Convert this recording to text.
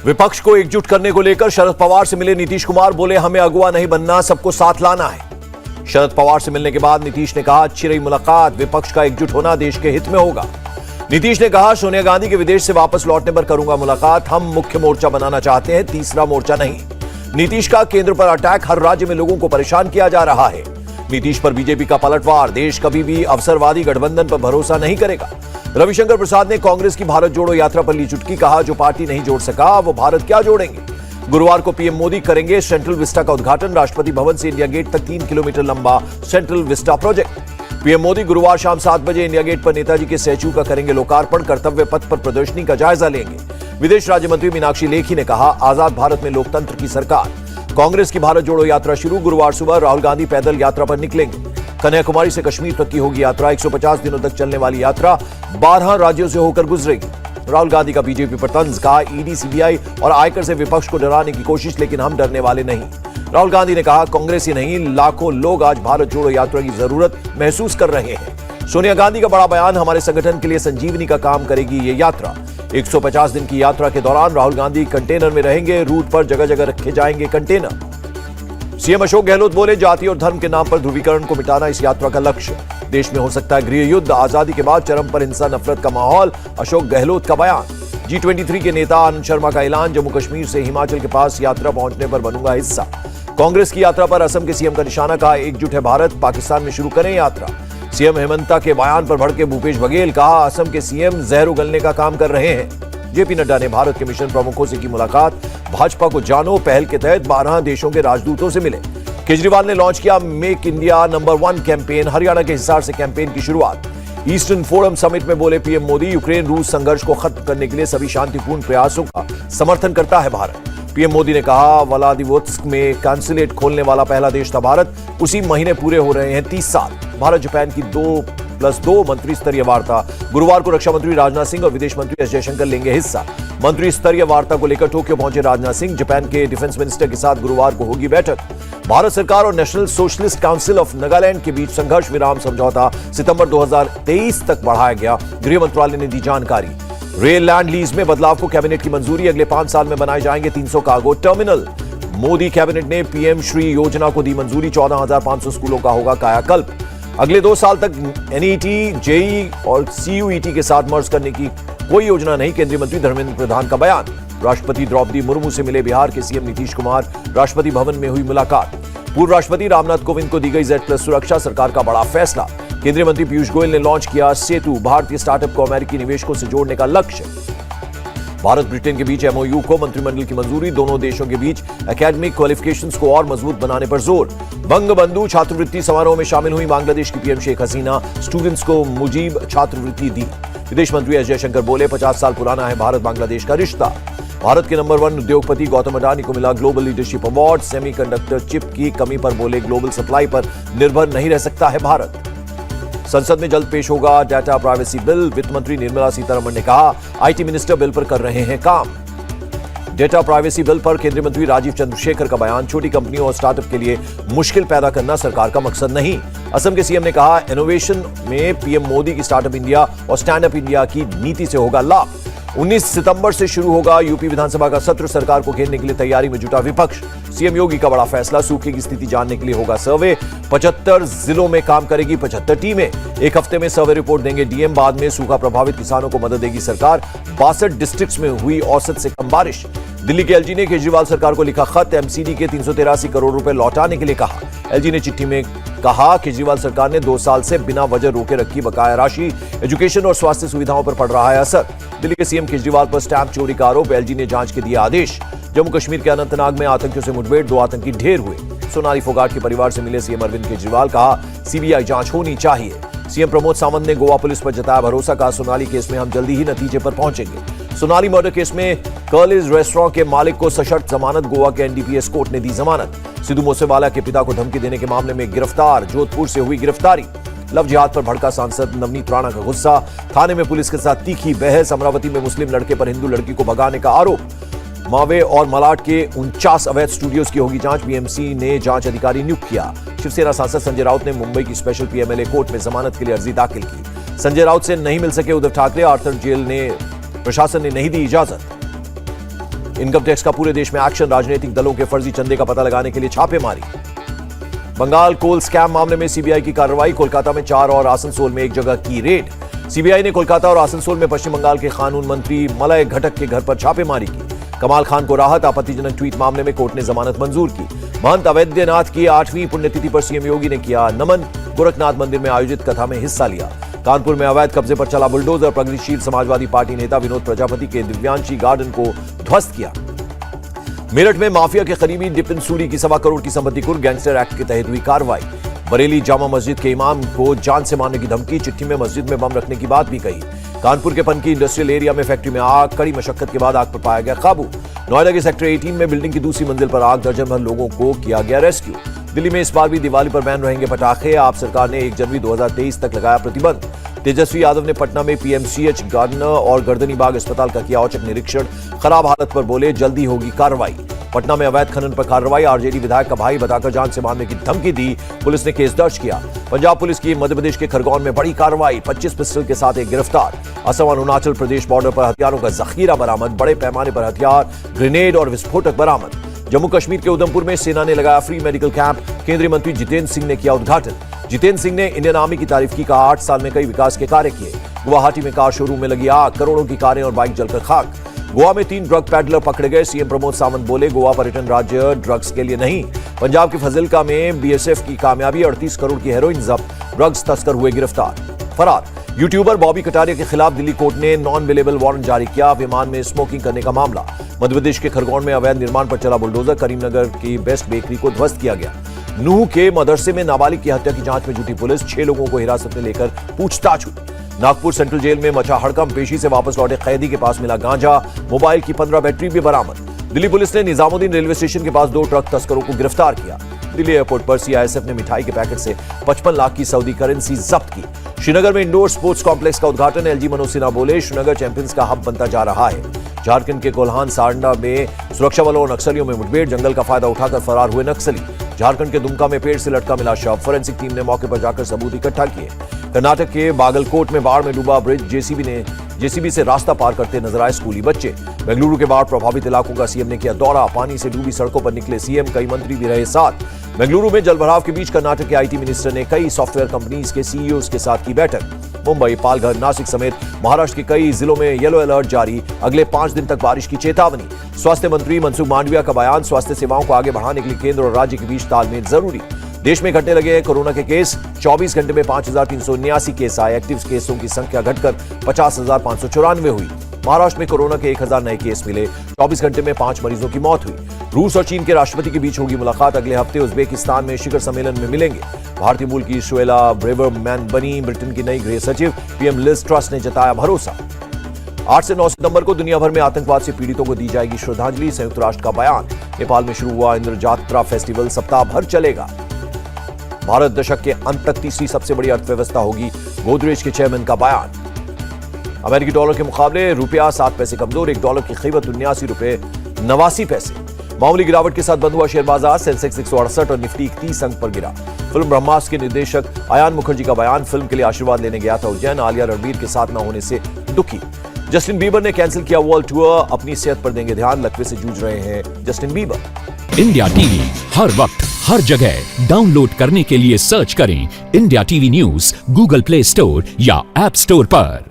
विपक्ष को एकजुट करने को लेकर शरद पवार से मिले नीतीश कुमार, बोले हमें अगुवा नहीं बनना, सबको साथ लाना है। शरद पवार से मिलने के बाद नीतीश ने कहा अच्छी रही मुलाकात, विपक्ष का एकजुट होना देश के हित में होगा। नीतीश ने कहा सोनिया गांधी के विदेश से वापस लौटने पर करूंगा मुलाकात, हम मुख्य मोर्चा बनाना चाहते हैं, तीसरा मोर्चा नहीं। नीतीश का केंद्र पर अटैक, हर राज्य में लोगों को परेशान किया जा रहा है। नीतीश पर बीजेपी का पलटवार, देश कभी भी अवसरवादी गठबंधन पर भरोसा नहीं करेगा। रविशंकर प्रसाद ने कांग्रेस की भारत जोड़ो यात्रा पर ली चुटकी, कहा जो पार्टी नहीं जोड़ सका वो भारत क्या जोड़ेंगे। गुरुवार को पीएम मोदी करेंगे सेंट्रल विस्टा का उद्घाटन, राष्ट्रपति भवन से इंडिया गेट तक 3 किलोमीटर लंबा central Vista project. PM Modi गुरुवार शाम 7 बजे इंडिया गेट पर नेताजी के स्टैच्यू का करेंगे लोकार्पण, कर्तव्य पथ पर प्रदर्शनी का जायजा लेंगे। विदेश राज्य मंत्री मीनाक्षी लेखी ने कहा आजाद भारत में लोकतंत्र की सरकार। कांग्रेस की भारत जोड़ो यात्रा शुरू, गुरुवार सुबह राहुल गांधी पैदल यात्रा पर निकलेंगे। कन्याकुमारी से कश्मीर तक की होगी यात्रा, 150 दिनों तक चलने वाली यात्रा 12 राज्यों से होकर गुजरेगी। राहुल गांधी का बीजेपी पर तंज, कहा ईडी, सीबीआई और आयकर से विपक्ष को डराने की कोशिश, लेकिन हम डरने वाले नहीं। राहुल गांधी ने कहा कांग्रेस ही नहीं लाखों लोग आज भारत जोड़ो यात्रा की जरूरत महसूस कर रहे हैं। सोनिया गांधी का बड़ा बयान, हमारे संगठन के लिए संजीवनी का काम करेगी ये यात्रा। 150 दिन की यात्रा के दौरान राहुल गांधी कंटेनर में रहेंगे, रूट पर जगह जगह रखे जाएंगे कंटेनर। सीएम अशोक गहलोत बोले जाति और धर्म के नाम पर ध्रुवीकरण को मिटाना इस यात्रा का लक्ष्य। देश में हो सकता है गृह युद्ध, आजादी के बाद चरम पर हिंसा नफरत का माहौल, अशोक गहलोत का बयान। G23 के नेता आनंद शर्मा का ऐलान, जम्मू कश्मीर से हिमाचल के पास यात्रा पहुंचने पर बनूंगा हिस्सा। कांग्रेस की यात्रा पर असम के सीएम का निशाना, कहा एकजुट है भारत, पाकिस्तान में शुरू करें यात्रा। सीएम हेमंता के बयान पर भड़के भूपेश बघेल, कहा असम के सीएम जहर उगलने का काम कर रहे हैं। जेपी नड्डा ने भारत के मिशन प्रमुखों से की मुलाकात, भाजपा को जानो पहल के तहत 12 देशों के राजदूतों से मिले। केजरीवाल ने लॉन्च किया make India number 1 campaign, Haryana के हिसार से कैंपेन की शुरुआत। ईस्टर्न फोरम समिट में बोले पीएम मोदी, यूक्रेन रूस संघर्ष को खत्म करने के लिए सभी शांतिपूर्ण प्रयासों का समर्थन करता है भारत। पीएम मोदी ने कहा व्लादिवोत्स्क में कॉन्सुलेट खोलने वाला पहला देश था भारत, उसी महीने पूरे हो रहे हैं 30 साल। भारत जापान की 2+2 मंत्री स्तरीय वार्ता, गुरुवार को रक्षा मंत्री राजनाथ सिंह और विदेश मंत्री एस जयशंकर लेंगे हिस्सा। मंत्री स्तरीय वार्ता को लेकर टोक्यो पहुंचे राजनाथ सिंह, जापान के डिफेंस मिनिस्टर के साथ गुरुवार को होगी बैठक। भारत सरकार और national socialist council of Nagaland के बीच संघर्ष विराम समझौता सितंबर 2023 तक बढ़ाया गया, गृह मंत्रालय ने दी जानकारी। रेल लैंड लीज में बदलाव को कैबिनेट की मंजूरी, अगले 5 साल में बनाए जाएंगे 300 कार्गो टर्मिनल। मोदी कैबिनेट ने पीएम श्री योजना को दी मंजूरी, 14,500 स्कूलों का होगा कायाकल्प। अगले 2 साल तक एनईटी, जेई और सीयूईटी के साथ मर्ज करने की कोई योजना नहीं, केंद्रीय मंत्री धर्मेंद्र प्रधान का बयान। राष्ट्रपति द्रौपदी मुर्मू से मिले बिहार के सीएम नीतीश कुमार, राष्ट्रपति भवन में हुई मुलाकात। पूर्व राष्ट्रपति रामनाथ कोविंद को दी गई Z+ सुरक्षा, सरकार का बड़ा फैसला। केंद्रीय मंत्री पीयूष गोयल ने लॉन्च किया सेतु, भारतीय स्टार्टअप को अमेरिकी निवेशकों से जोड़ने का लक्ष्य। भारत ब्रिटेन के बीच MOU को मंत्रिमंडल की मंजूरी, दोनों देशों के बीच एकेडमिक क्वालिफिकेशंस को और मजबूत बनाने पर जोर। बंगबंधु छात्रवृत्ति समारोह में शामिल हुई बांग्लादेश की पीएम शेख हसीना, स्टूडेंट्स को मुजीब छात्रवृत्ति दी। विदेश मंत्री एस जयशंकर बोले 50 साल पुराना है भारत बांग्लादेश का रिश्ता। भारत के नंबर 1 उद्योगपति गौतम अडानी को मिला global leadership award, semiconductor chip की कमी पर बोले ग्लोबल सप्लाई पर निर्भर नहीं रह सकता है भारत। संसद में जल्द पेश होगा डाटा प्राइवेसी बिल, वित्त मंत्री निर्मला सीतारमण ने कहा आईटी मिनिस्टर बिल पर कर रहे हैं काम। डेटा प्राइवेसी बिल पर केंद्रीय मंत्री राजीव चंद्रशेखर का बयान, छोटी कंपनियों और स्टार्टअप के लिए मुश्किल पैदा करना सरकार का मकसद नहीं। असम के सीएम ने कहा इनोवेशन में पीएम मोदी की स्टार्टअप इंडिया और स्टैंड अप इंडिया की नीति से होगा लाभ। 19 सितंबर से शुरू होगा यूपी विधानसभा का सत्र, सरकार को घेरने के लिए तैयारी में जुटा विपक्ष। सीएम योगी का बड़ा फैसला, सूखे की स्थिति जानने के लिए होगा सर्वे, 75 जिलों में काम करेगी 75 टीमें। 1 हफ्ते में सर्वे रिपोर्ट देंगे डीएम, बाद में सूखा प्रभावित किसानों को मदद देगी सरकार। 62 डिस्ट्रिक्ट्स में हुई औसत से कम बारिश। दिल्ली के एलजी ने केजरीवाल सरकार को लिखा खत, एमसीडी के 383 करोड़ रुपए लौटाने के लिए कहा। एलजी ने चिट्ठी में कहा केजरीवाल सरकार ने 2 साल से बिना वजह रोके रखी बकाया राशि, एजुकेशन और स्वास्थ्य सुविधाओं पर पड़ रहा है असर। दिल्ली के सीएम केजरीवाल पर स्टैंप चोरी का आरोप, एलजी ने जांच के दिया आदेश। जम्मू कश्मीर के अनंतनाग में आतंकियों से मुठभेड़, 2 आतंकी ढेर हुए। सोनाली फोगाट के परिवार से मिले सीएम अरविंद केजरीवाल, कहा सीबीआई जांच होनी चाहिए। सीएम प्रमोद सावंत ने गोवा पुलिस पर जताया भरोसा, कहा सोनाली केस में हम जल्दी ही नतीजे पर पहुंचेंगे। सोनाली मर्डर केस में कर्लिज रेस्टोरेंट के मालिक को सशर्त जमानत, गोवा के एनडीपीएस कोर्ट ने दी जमानत। सिद्धू मूसेवाला के पिता को धमकी देने के मामले में गिरफ्तार, जोधपुर से हुई गिरफ्तारी। लव जिहाद पर भड़का सांसद नवनीत राणा का गुस्सा, थाने में पुलिस के साथ तीखी बहस। अमरावती में मुस्लिम लड़के पर हिंदू लड़की को भगाने का आरोप। मावे और मलाड के 49 अवैध स्टूडियोज की होगी जांच, बीएमसी ने जांच अधिकारी नियुक्त किया। शिवसेना सांसद संजय राउत ने मुंबई की स्पेशल पीएमएलए कोर्ट में जमानत के लिए अर्जी दाखिल की। संजय राउत से नहीं मिल सके उद्धव ठाकरे, आर्थर जेल ने प्रशासन ने नहीं दी इजाजत। इनकम टैक्स का पूरे देश में एक्शन, राजनीतिक दलों के फर्जी चंदे का पता लगाने के लिए छापेमारी। बंगाल कोल स्कैम मामले में सीबीआई की कार्रवाई, कोलकाता में 4 और आसनसोल में एक जगह की रेड। सीबीआई ने कोलकाता और आसनसोल में पश्चिम बंगाल के कानून मंत्री मलय घटक के घर पर छापेमारी की। कमाल खान को राहत, आपत्तिजनक ट्वीट मामले में कोर्ट ने जमानत मंजूर की। महंत अवैधनाथ की 8वीं पुण्यतिथि पर सीएम योगी ने किया नमन, गोरखनाथ मंदिर में आयोजित कथा में हिस्सा लिया। कानपुर में अवैध कब्जे पर चला बुलडोजर, प्रगतिशील समाजवादी पार्टी नेता विनोद प्रजापति के दिव्यांशी गार्डन को ध्वस्त किया। मेरठ में माफिया के करीबी डिपिन सूरी की 1.25 करोड़ की संपत्ति कुर्क, गैंगस्टर एक्ट के तहत हुई कार्रवाई। बरेली जामा मस्जिद के इमाम को जान से मारने की धमकी, चिट्ठी में मस्जिद में बम रखने की बात भी कही। कानपुर के पनकी इंडस्ट्रियल एरिया में फैक्ट्री में आग, कड़ी मशक्कत के बाद आग पर पाया गया काबू। नोएडा के सेक्टर 18 में बिल्डिंग की दूसरी मंजिल पर आग, दर्जन भर लोगों को किया गया रेस्क्यू। दिल्ली में इस बार भी दिवाली पर बैन रहेंगे पटाखे, आप सरकार ने 1 जनवरी 2023 तक लगाया प्रतिबंध। तेजस्वी यादव ने पटना में पीएमसीएच, गार्डनर और गर्दनीबाग अस्पताल का किया औचक निरीक्षण, खराब हालत पर बोले जल्दी होगी कार्रवाई। पटना में अवैध खनन पर कार्रवाई, आरजेडी विधायक का भाई बताकर जान से मारने की धमकी दी, पुलिस ने केस दर्ज किया। पंजाब पुलिस की मध्य प्रदेश के खरगोन में बड़ी कार्रवाई, 25 पिस्टल के साथ एक गिरफ्तार। असम अरुणाचल प्रदेश बॉर्डर पर हथियारों का जखीरा बरामद, बड़े पैमाने पर हथियार, ग्रेनेड और विस्फोटक बरामद। जम्मू कश्मीर के उधमपुर में सेना ने लगाया फ्री मेडिकल कैंप, केंद्रीय मंत्री जितेंद्र सिंह ने किया उद्घाटन। जितेंद्र सिंह ने इंडियन आर्मी की तारीफ की, कहा 8 साल में कई विकास के कार्य किए। गुवाहाटी में कार शोरूम में लगी आग, करोड़ों की कारें और बाइक जलकर खाक। गोवा में 3 ड्रग पैडलर पकड़े गए, सीएम प्रमोद सावंत बोले गोवा पर्यटन राज्य ड्रग्स के लिए नहीं। पंजाब के फजिल्का में बीएसएफ की कामयाबी, 38 करोड़ की हेरोइन जब्त, ड्रग्स तस्कर हुए गिरफ्तार। फरार यूट्यूबर बॉबी कटारिया के खिलाफ दिल्ली कोर्ट ने नॉन अवेलेबल वारंट जारी किया, विमान में स्मोकिंग करने का मामला। मध्य प्रदेश के खरगोन में अवैध निर्माण पर चला बुलडोजर, करीमनगर की बेस्ट बेकरी को ध्वस्त किया गया। नूह के मदरसे में नाबालिग की हत्या की जांच में जुटी पुलिस, 6 लोगों को हिरासत में लेकर पूछताछ हुई। नागपुर सेंट्रल जेल में मचा हड़कंप, पेशी से वापस लौटे कैदी के पास मिला गांजा, मोबाइल की 15 बैटरी भी बरामद। दिल्ली पुलिस ने निजामुद्दीन रेलवे स्टेशन के पास 2 ट्रक तस्करों को गिरफ्तार किया। दिल्ली एयरपोर्ट पर सीआईएसएफ ने मिठाई के पैकेट से 55 लाख की सऊदी करेंसी जब्त की। श्रीनगर में इंडोर स्पोर्ट्स कॉम्प्लेक्स का उद्घाटन, एलजी मनोज सिन्हा बोले श्रीनगर चैंपियंस का हब बनता जा रहा है। झारखंड के कोल्हान सारंडा में सुरक्षा बलों और नक्सलियों में मुठभेड़, जंगल का फायदा उठाकर फरार हुए नक्सली। झारखंड के दुमका में पेड़ से लटका मिला शव, फोरेंसिक टीम ने मौके पर जाकर सबूत इकट्ठा किए। कर्नाटक के बागलकोट में बाढ़ में डूबा ब्रिज, जेसीबी से रास्ता पार करते नजर आए स्कूली बच्चे। बेंगलुरु के बाढ़ प्रभावित इलाकों का सीएम ने किया दौरा, पानी से डूबी सड़कों पर निकले सीएम, कई मंत्री भी रहे साथ। बेंगलुरु में जलभराव के बीच कर्नाटक के आईटी मिनिस्टर ने कई सॉफ्टवेयर कंपनीज के सीईओज के साथ की बैठक। मुंबई, पालघर, नासिक समेत महाराष्ट्र के कई जिलों में येलो अलर्ट जारी, अगले 5 दिन तक बारिश की चेतावनी। स्वास्थ्य मंत्री मनसुख मांडविया का बयान, स्वास्थ्य सेवाओं को आगे बढ़ाने के लिए केंद्र और राज्य के बीच तालमेल जरूरी। देश में घटने लगे कोरोना के केस, 24 घंटे में 5379 केस आए, एक्टिव केसों की संख्या घटकर 50,594 हुई। महाराष्ट्र में कोरोना के 1000 नए केस मिले, 24 घंटे में 5 मरीजों की मौत हुई। रूस और चीन के राष्ट्रपति के बीच होगी मुलाकात, अगले हफ्ते उज्बेकिस्तान में शिखर सम्मेलन में मिलेंगे। भारतीय मूल की शुएला ब्रेवरमैन बनी ब्रिटेन की नई गृह सचिव, पीएम लिज ट्रस ने जताया भरोसा। 8 से 9 सितंबर को दुनिया भर में आतंकवाद से पीड़ितों को दी जाएगी श्रद्धांजलि, संयुक्त राष्ट्र का बयान। नेपाल में शुरू हुआ इंद्र जात्रा फेस्टिवल सप्ताह भर चलेगा। भारत दशक के अंत तक तीसरी सबसे बड़ी अर्थव्यवस्था होगी, गोदरेज के चेयरमैन का बयान। अमेरिकी डॉलर के मुकाबले रुपया 7 पैसे कमजोर, $1 की कीमत 79 रुपए 89 पैसे। मामूली गिरावट के साथ बंद हुआ शेयर बाजार, सेंसेक्स 168 और निफ्टी 31 अंक पर गिरा। फिल्म ब्रह्मास्त्र के निर्देशक अयान मुखर्जी का बयान, फिल्म के लिए आशीर्वाद लेने गया था उज्जैन, आलिया रणबीर के साथ न होने से दुखी। जस्टिन बीबर ने कैंसिल किया वर्ल्ड टूर, अपनी सेहत पर देंगे ध्यान, लकवे से जूझ रहे हैं जस्टिन बीबर। इंडिया टीवी हर वक्त हर जगह डाउनलोड करने के लिए सर्च करें India TV news Google play store या ऐप स्टोर पर।